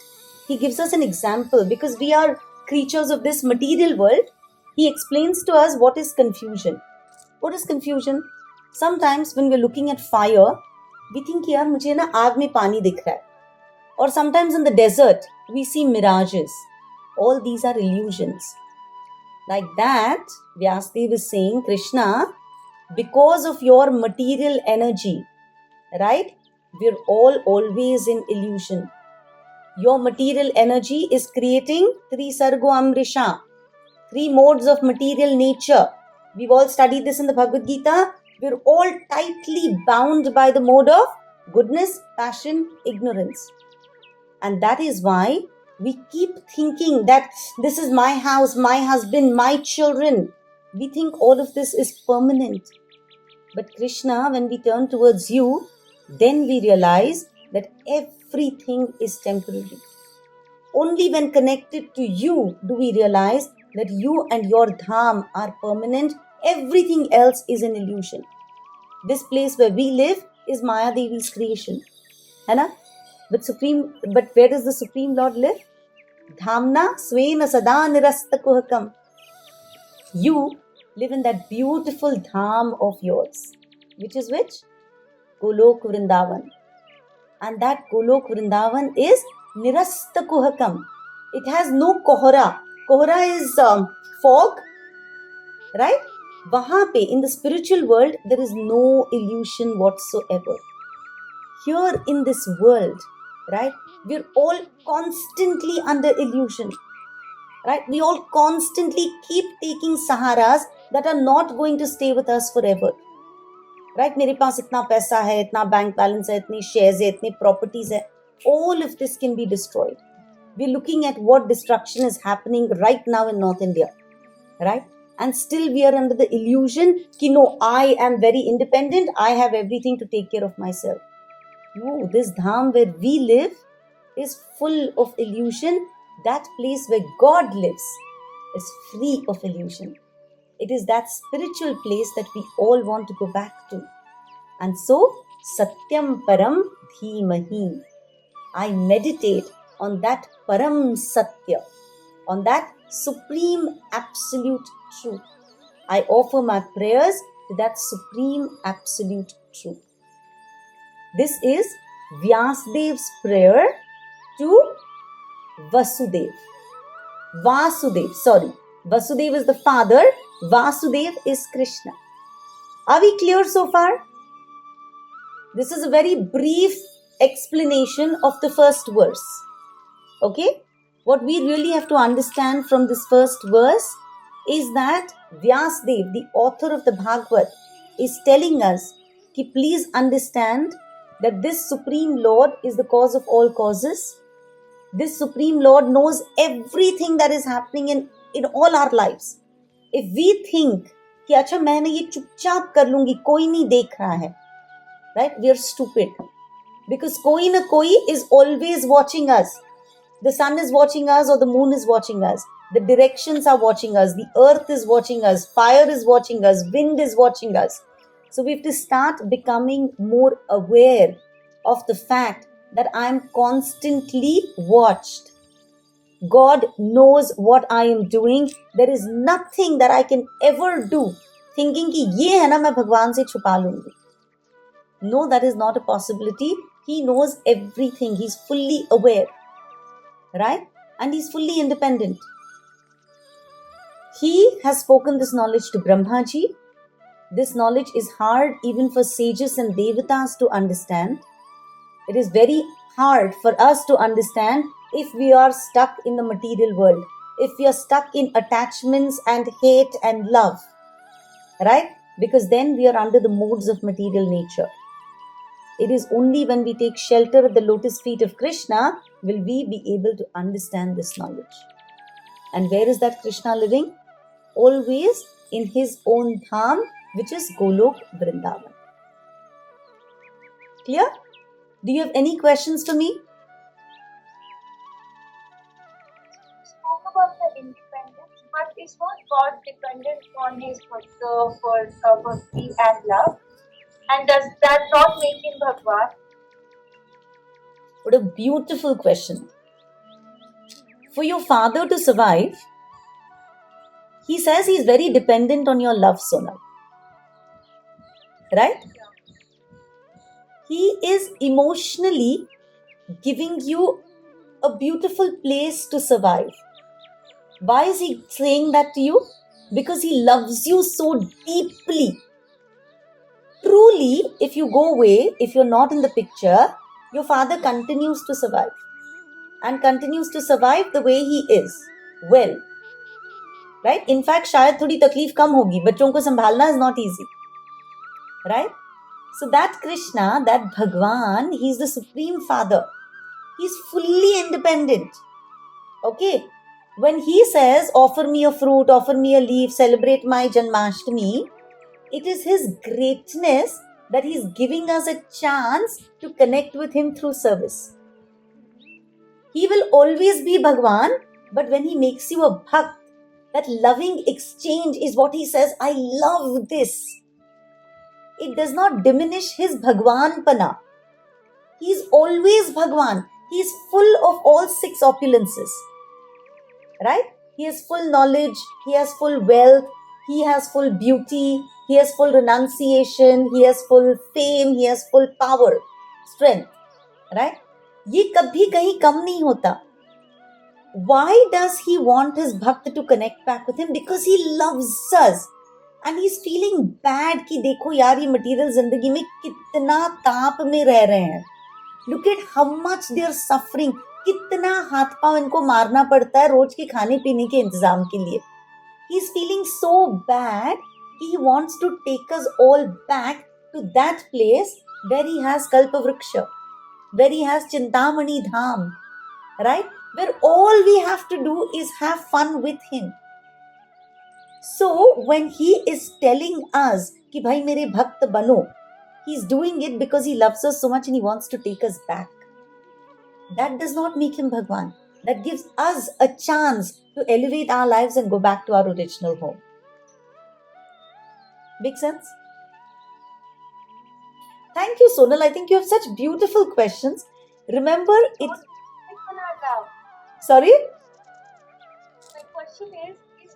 He gives us an example because we are creatures of this material world. He explains to us what is confusion. What is confusion? Sometimes when we're looking at fire, we think, yaar, mujhe na aag mein pani dikh raha hai. Or sometimes in the desert, we see mirages. All these are illusions. Like that, Vyasdev is saying, Krishna, because of your material energy, right? We're all always in illusion. Your material energy is creating three sargo amrisha, three modes of material nature. We've all studied this in the Bhagavad Gita. We're all tightly bound by the mode of goodness, passion, ignorance. And that is why we keep thinking that this is my house, my husband, my children. We think all of this is permanent. But Krishna, when we turn towards you, then we realize that everything is temporary. Only when connected to you do we realize that you and your dham are permanent. Everything else is an illusion. This place where we live is Maya Devi's creation. है ना? But where does the Supreme Lord live? Dhamna svena sada nirasta kuhakam. You live in that beautiful dham of yours. Which is which? Golok Vrindavan. And that Golok Vrindavan is nirasta kuhakam. It has no kohara. Kohara is fog. Right? Wahan pe, in the spiritual world, there is no illusion whatsoever. Here in this world, right? We're all constantly under illusion, right? We all constantly keep taking saharas that are not going to stay with us forever, right? मेरे पास इतना पैसा है, इतना bank balance है, इतनी shares है, इतनी properties है. All of this can be destroyed. We're looking at what destruction is happening right now in North India, right? And still we are under the illusion कि no, I am very independent, I have everything to take care of myself. No, this dham where we live is full of illusion. That place where God lives is free of illusion. It is that spiritual place that we all want to go back to. And so, Satyam Param Dhimahi. I meditate on that Param Satya, on that supreme absolute truth. I offer my prayers to that supreme absolute truth. This is Vyasdev's prayer to Vasudev. Vasudev is the father, Vasudev is Krishna. Are we clear so far? This is a very brief explanation of the first verse. Okay? What we really have to understand from this first verse is that Vyasdev, the author of the Bhagavad, is telling us कि please understand that this Supreme Lord is the cause of all causes. This Supreme Lord knows everything that is happening in all our lives. If we think कि अच्छा मैंने ये चुपचाप कर लूंगी, कोई नहीं देख रहा है, right? We are stupid. Because koi na koi is always watching us. The sun is watching us or the moon is watching us. The directions are watching us. The earth is watching us. Fire is watching us. Wind is watching us. So we have to start becoming more aware of the fact that I am constantly watched. God knows what I am doing. There is nothing that I can ever do thinking कि ये है ना मैं भगवान से छुपा लूंगी. No, that is not a possibility. He knows everything. He's fully aware, right? And he's fully independent. He has spoken this knowledge to Brahmaji. This knowledge is hard even for sages and devatas to understand. It is very hard for us to understand if we are stuck in the material world, if we are stuck in attachments and hate and love, right? Because then we are under the modes of material nature. It is only when we take shelter at the lotus feet of Krishna will we be able to understand this knowledge. And where is that Krishna living? Always in his own dham, which is Golok Vrindavan. Clear? Do you have any questions for me? You spoke about the independence, but is not God dependent on his for bhakti and love? And does that not make him Bhagwan? What a beautiful question. For your father to survive, he says he's very dependent on your love, Sonal. Right? He is emotionally giving you a beautiful place to survive. Why is he saying that to you? Because he loves you so deeply. Truly, if you go away, if you're not in the picture, your father continues to survive. And continues to survive the way he is. Well. Right? In fact, शायद थोड़ी तकलीफ कम होगी. बच्चों को संभालना is not easy. Right? So that Krishna, that Bhagwan, he's the Supreme Father. He's fully independent. Okay? When he says, offer me a fruit, offer me a leaf, celebrate my Janmashtami, it is his greatness that he's giving us a chance to connect with him through service. He will always be Bhagwan, but when he makes you a bhakt, that loving exchange is what he says, I love this. It does not diminish his Bhagwanpana. He is always Bhagwan. He is full of all six opulences. Right? He has full knowledge. He has full wealth. He has full beauty. He has full renunciation. He has full fame. He has full power, strength. Right? ये कभी कहीं कम नहीं होता. Why does he want his bhakt to connect back with him? Because he loves us. And he's feeling bad कि देखो यार ये material जिंदगी में कितना ताप में रह रहे हैं. Look at how much they are suffering. कितना हाथ पांव इनको मारना पड़ता है रोज के खाने पीने के इंतजाम के लिए. He is feeling so bad. He wants to take us all back to that place where he has Kalpavriksha, where he has Chintamani Dham, right? Where all we have to do is have fun with him. So when he is telling us कि भाई मेरे भक्त बनो, he is doing it because he loves us so much and he wants to take us back. That does not make him Bhagwan. That gives us a chance to elevate our lives and go back to our original home. Make sense? Thank you, Sonal. I think you have such beautiful questions. Remember, it's... Sorry? My question is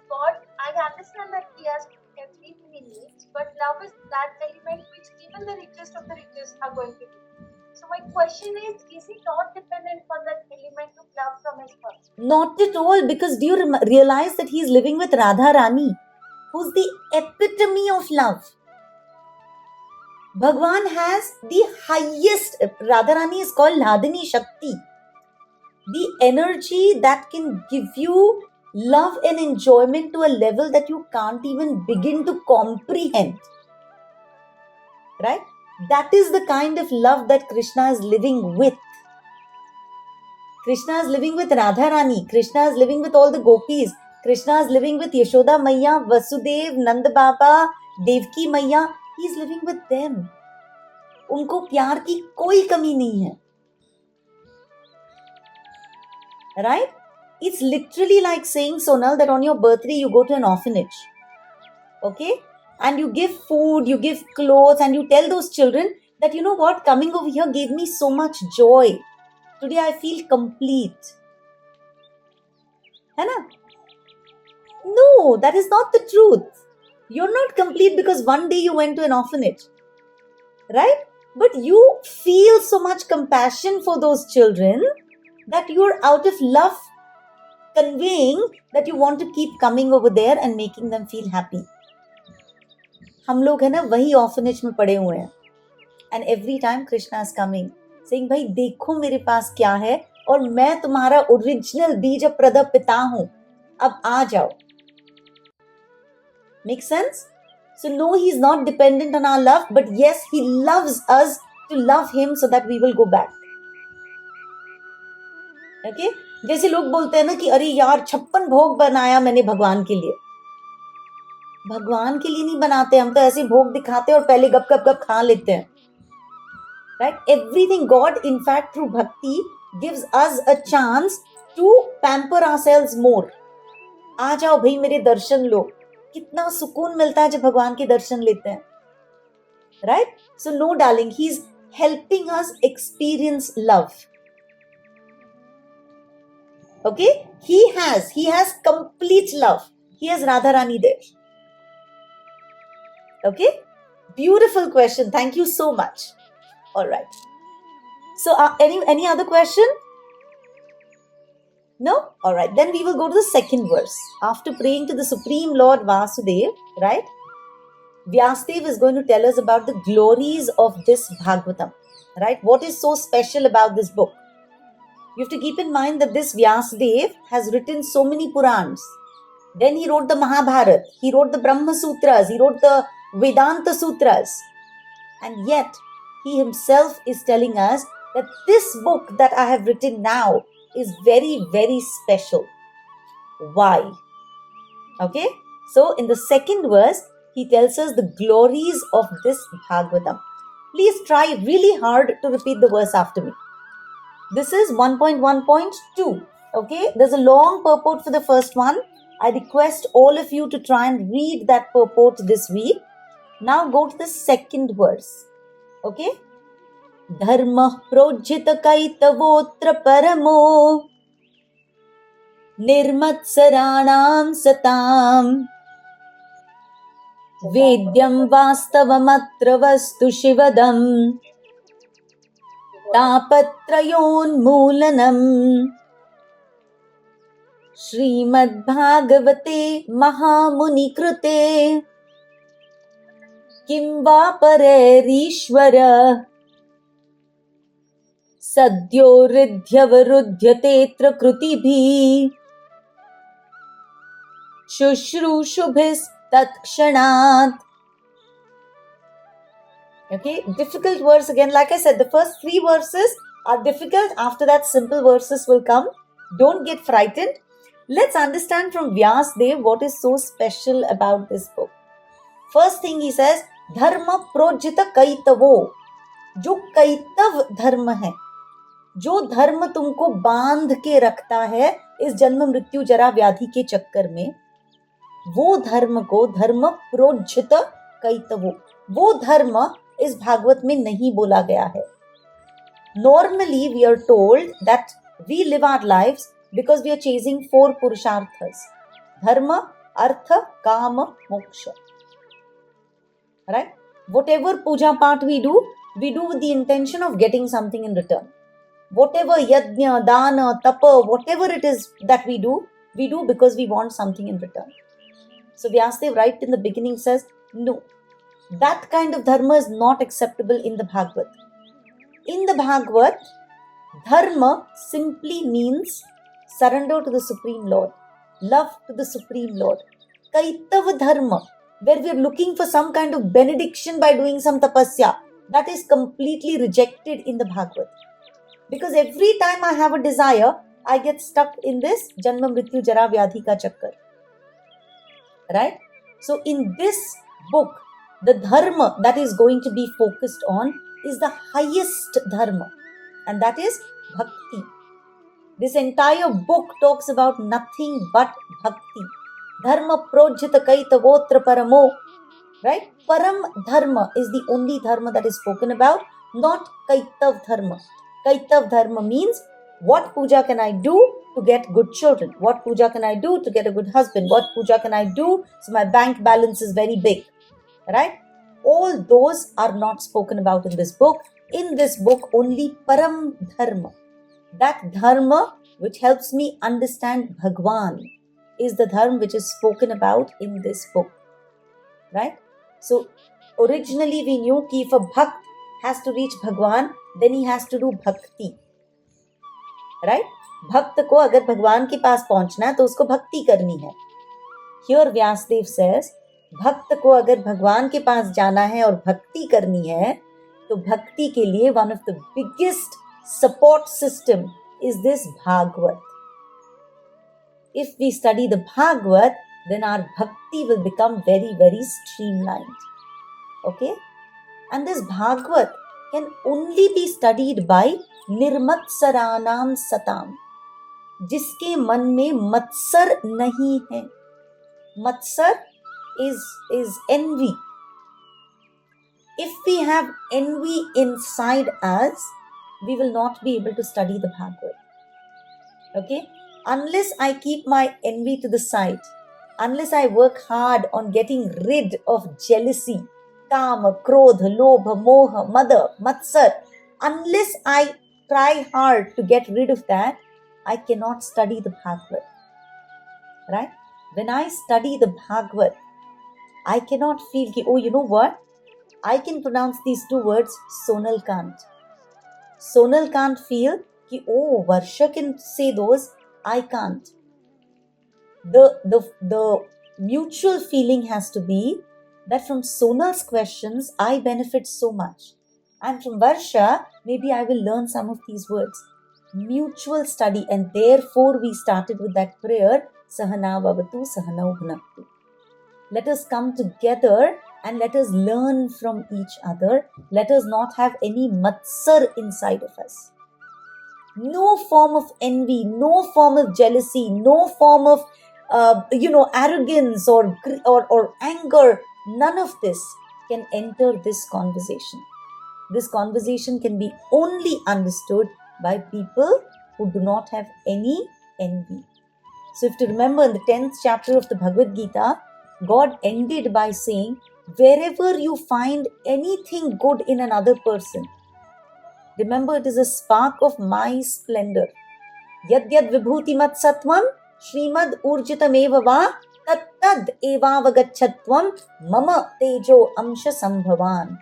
God, I understand that He has everything He needs, but love is that element which even the richest of the richest are going to do. So my question is He not dependent on that element of love from His heart? Not at all, because do you realize that he is living with Radha Rani, who's the epitome of love? Bhagwan has the highest, Radha Rani is called Ladini Shakti, the energy that can give you love and enjoyment to a level that you can't even begin to comprehend. Right? That is the kind of love that Krishna is living with. Krishna is living with Radha Rani. Krishna is living with all the gopis. Krishna is living with Yashoda Maiya, Vasudev, Nand Baba, Devki Maiya. He is living with them. उनको प्यार की कोई कमी नहीं है. Right? It's literally like saying, Sonal, that on your birthday you go to an orphanage. Okay? And you give food, you give clothes, and you tell those children that, you know what, coming over here gave me so much joy. Today I feel complete. है ना? No, that is not the truth. You're not complete because one day you went to an orphanage. Right? But you feel so much compassion for those children that you're out of love conveying that you want to keep coming over there and making them feel happy. हम लोग है ना वही orphanage में पड़े हुए हैं. And every time Krishna is coming, saying, भाई देखो मेरे पास क्या है और मैं तुम्हारा ओरिजिनल बीज प्रदप पिता हूं, अब आ जाओ. Make sense? So no, he is not dependent on our love, but yes, he loves us to love him so that we will go back. Okay? जैसे लोग बोलते हैं ना कि अरे यार 56 भोग बनाया मैंने भगवान के लिए. भगवान के लिए नहीं बनाते, हम तो ऐसे भोग दिखाते और पहले गप गप गप खा लेते हैं. Right? Everything God, in fact, through bhakti, gives us a chance to pamper ourselves more. आ जाओ भाई मेरे दर्शन लो. कितना सुकून मिलता है जब भगवान के दर्शन लेते हैं. Right? So no, darling, he's helping us experience love. Okay? He has complete love. He has Radha Rani there. Okay? Beautiful question. Thank you so much. All right. So any other question? No? All right. Then we will go to the second verse. After praying to the Supreme Lord Vasudev, right? Vyasadeva is going to tell us about the glories of this Bhagavatam. Right? What is so special about this book? You have to keep in mind that this Vyasadeva has written so many Purans. Then he wrote the Mahabharata. He wrote the Brahma Sutras. He wrote the Vedanta Sutras. And yet, he himself is telling us that this book that I have written now is very, very special. Why? Okay? So, in the second verse, he tells us the glories of this Bhagavatam. Please try really hard to repeat the verse after me. This is 1.1.2. Okay? There's a long purport for the first one. I request all of you to try and read that purport this week. Now go to the second verse. Okay? Dharma projita kaitavotra paramo nirmatsaranam satam vedyam vastavamatra vastu shivadam tapatrayon moolanam Srimad Bhagavate Mahamuni Krute Kim va parerishvara सद्योरिध्यवरुध्यतेऽत्र कृतिभिः शुश्रूषुभिस्तत्क्षणात्. Okay, difficult words again. Like I said, the first 3 verses are difficult. After that, simple verses will come. Don't get frightened. Let's understand from Vyasdev what is so special about this book. First thing he says, Dharma projita kaitavo. जो कैतव धर्म है, जो धर्म तुमको बांध के रखता है इस जन्म मृत्यु जरा व्याधि के चक्कर में, वो धर्म को धर्म प्रोज्झित कैतवो, वो धर्म इस भागवत में नहीं बोला गया है. Normally we are told that we live our lives because we are chasing 4 purusharthas: dharma, artha, kama, moksha. Right? Whatever puja part we do with the intention of getting something in return. Whatever yajna, dana, tapa, whatever it is that we do because we want something in return. So Vyasadeva right in the beginning says, no, that kind of dharma is not acceptable in the Bhagavad. In the Bhagavad, dharma simply means surrender to the Supreme Lord, love to the Supreme Lord. Kaitava dharma, where we are looking for some kind of benediction by doing some tapasya, that is completely rejected in the Bhagavad. Because every time I have a desire, I get stuck in this Janma Mrityu Jara Vyadhi ka chakkar. Right? So in this book, the dharma that is going to be focused on is the highest dharma, and that is bhakti. This entire book talks about nothing but bhakti. Dharma projjita kaitavotra paramo. Right? Param dharma is the only dharma that is spoken about, not kaitav dharma. Kaitav dharma means, what puja can I do to get good children? What puja can I do to get a good husband? What puja can I do so my bank balance is very big? Right? All those are not spoken about in this book. In this book, only param dharma, that dharma which helps me understand Bhagwan, is the dharma which is spoken about in this book. Right? So originally we knew कि if a bhakt has to reach Bhagwan, then he has to do bhakti. Right? भक्त को अगर भगवान के पास पहुंचना है तो उसको भक्ति करनी है. Here Vyasdev says, भक्त को अगर भगवान के पास जाना है और भक्ति करनी है, तो भक्ति के लिए one of the biggest support system is this Bhagavad. If we study the Bhagavad, then our bhakti will become very, very streamlined. Okay? And this Bhagavad can only be studied by Nirmatsaranam Satam, जिसके मन में मत्सर नहीं है. Matsar is envy. If we have envy inside us, we will not be able to study the Bhagavad. Okay? Unless I keep my envy to the side, unless I work hard on getting rid of jealousy, kama, krodha, lobha, moha, mada, matsar, unless I try hard to get rid of that, I cannot study the Bhagavad. Right? When I study the Bhagavad, I cannot feel, oh, you know what? I can pronounce these 2 words, Sonal can't. Sonal can't feel, oh, Varsha can say those, I can't. The mutual feeling has to be that from Sonal's questions, I benefit so much. And from Varsha, maybe I will learn some of these words. Mutual study, and therefore we started with that prayer, Sahana Vavatu Sahanau Bhunaktu. Let us come together and let us learn from each other. Let us not have any matsar inside of us. No form of envy, no form of jealousy, no form of arrogance or anger. None of this can enter this conversation. This conversation can be only understood by people who do not have any envy. So if you remember in the 10th chapter of the Bhagavad Gita, God ended by saying, wherever you find anything good in another person, remember it is a spark of my splendor. Yad yad vibhuti mat satvam shrimad urjitam eva va tattad evavagachatvam mama tejo amsha sambhavan.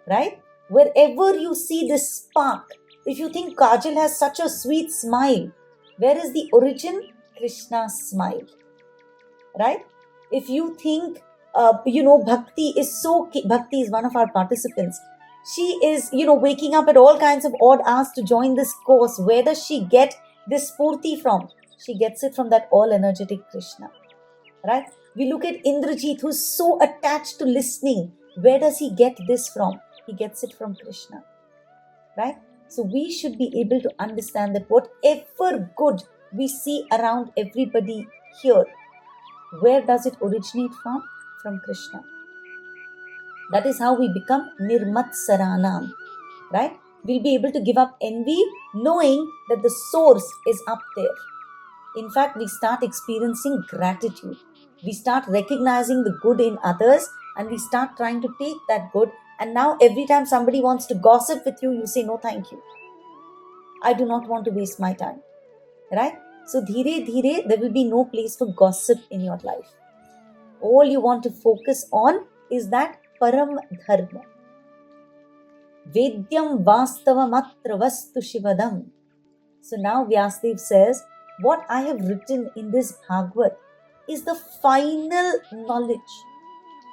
Right? Wherever you see this spark, If you think Kajal has such a sweet smile, where is the origin? Krishna's smile, right? If you think, Bhakti is one of our participants. She is, waking up at all kinds of odd hours to join this course. Where does she get this spurti from? She gets it from that all energetic Krishna, right? We look at Indrajit, who's so attached to listening. Where does he get this from? He gets it from Krishna, right? So we should be able to understand that whatever good we see around everybody here, where does it originate from? From Krishna. That is how we become Nirmatsaranam, right? We'll be able to give up envy knowing that the source is up there. In fact, we start experiencing gratitude. We start recognizing the good in others and we start trying to take that good. And now every time somebody wants to gossip with you, you say, no, thank you. I do not want to waste my time, right? So, dhire, there will be no place for gossip in your life. All you want to focus on is that Param Dharma. Vedyam Vastavamatra Vastu Shivadam. So now Vyasadeva says, what I have written in this Bhagavad is the final knowledge.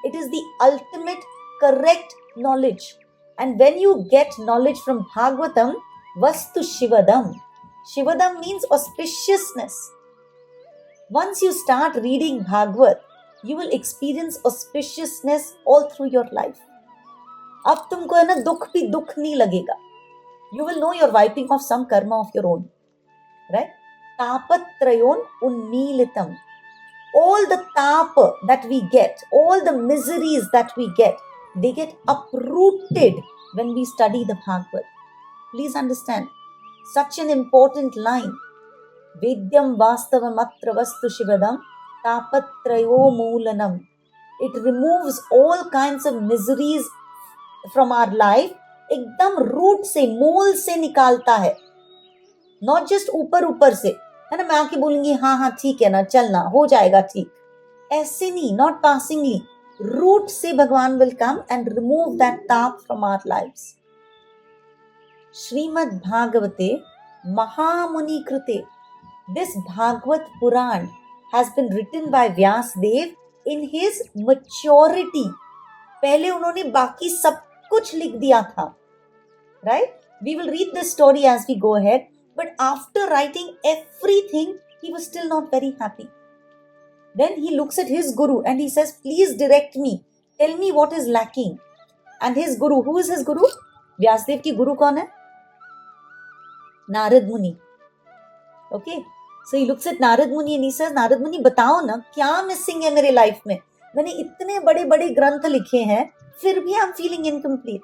It is the ultimate correct knowledge. And when you get knowledge from Bhagavatam, Vastu Shivadam. Shivadam means auspiciousness. Once you start reading Bhagavad, you will experience auspiciousness all through your life. अब तुमको है ना दुख भी दुख नहीं लगेगा. You will know you're wiping off some karma of your own, right? Tapatrayon unnilitam. All the tapa that we get, all the miseries that we get, they get uprooted when we study the Bhagavad. Please understand, such an important line. Vedyam vastavamatra vastu shivadam tapatrayo moolanam. It removes all kinds of miseries from our life. एकदम root से, मूल से निकालता है. Not just ऊपर से, है ना, मैं आके बोलूंगी हाँ ठीक है ना, चलना हो जाएगा ठीक. ऐसे नहीं, not passingly. Root से भगवान will come and remove that tap from our lives. Srimad Bhagavate Mahamuni Krute. This Bhagavad Puran has been written by Vyasadeva in his maturity. पहले उन्होंने बाकी सब कुछ लिख दिया था, right? We will read this story as we go ahead. But after writing everything, he was still not very happy. Then he looks at his guru and he says, please direct me. Tell me what is lacking. And his guru, who is his guru? Vyasadeva ki guru kaun hai? Narad Muni. Okay. So he looks at Narad Muni and he says, Narad Muni, बताओ ना क्या missing है मेरे life में? मैंने इतने बड़े बड़े ग्रंथ लिखे हैं, फिर भी I'm feeling incomplete.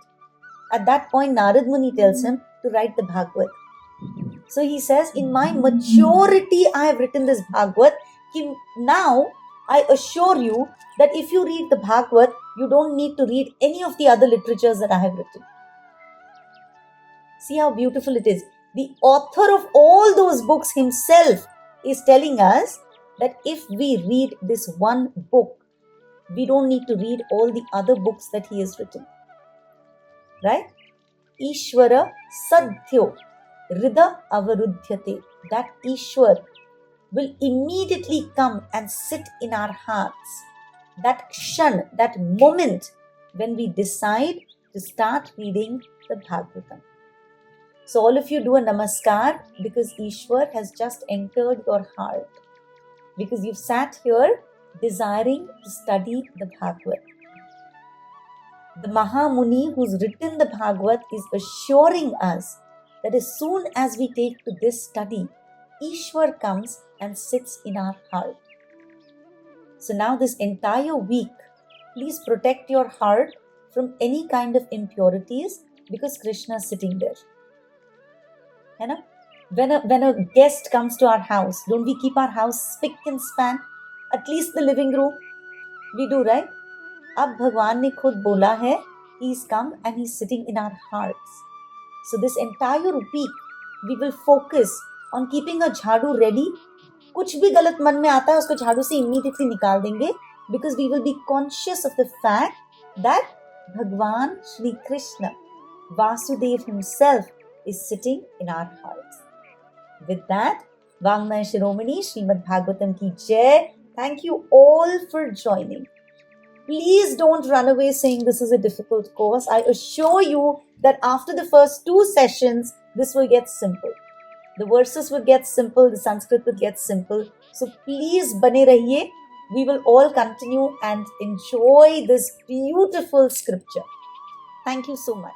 At that point, Narad Muni tells him to write the Bhagavad. So he says, in my maturity, I have written this Bhagavad. Now, I assure you that if you read the Bhagavad, you don't need to read any of the other literatures that I have written. See how beautiful it is. The author of all those books himself is telling us that if we read this one book, we don't need to read all the other books that he has written. Right? Ishvara Sadhyo Rida Avarudhyate. That Ishwar will immediately come and sit in our hearts. That kshan, that moment when we decide to start reading the Bhagavatam. So all of you do a namaskar because Ishwar has just entered your heart. Because you've sat here desiring to study the Bhagavad. The Mahamuni who's written the Bhagavad is assuring us that as soon as we take to this study, Ishwar comes and sits in our heart. So now this entire week, please protect your heart from any kind of impurities because Krishna is sitting there. You know? When a guest comes to our house, don't we keep our house spick and span? At least the living room. We do, right? अब भगवान ने खुद बोला है, He's come and He's sitting in our hearts. So this entire week, we will focus on keeping a झाड़ू ready. कुछ भी गलत मन में आता है, उसको झाड़ू से immediately निकाल देंगे because we will be conscious of the fact that भगवान Shri Krishna, Vasudev himself is sitting in our hearts. With that, Vangmaya Shiromani, Srimad Bhagavatam ki Jai. Thank you all for joining. Please don't run away saying this is a difficult course. I assure you that after the first 2 sessions, this will get simple. The verses will get simple, the Sanskrit will get simple. So please bane rahiye. We will all continue and enjoy this beautiful scripture. Thank you so much.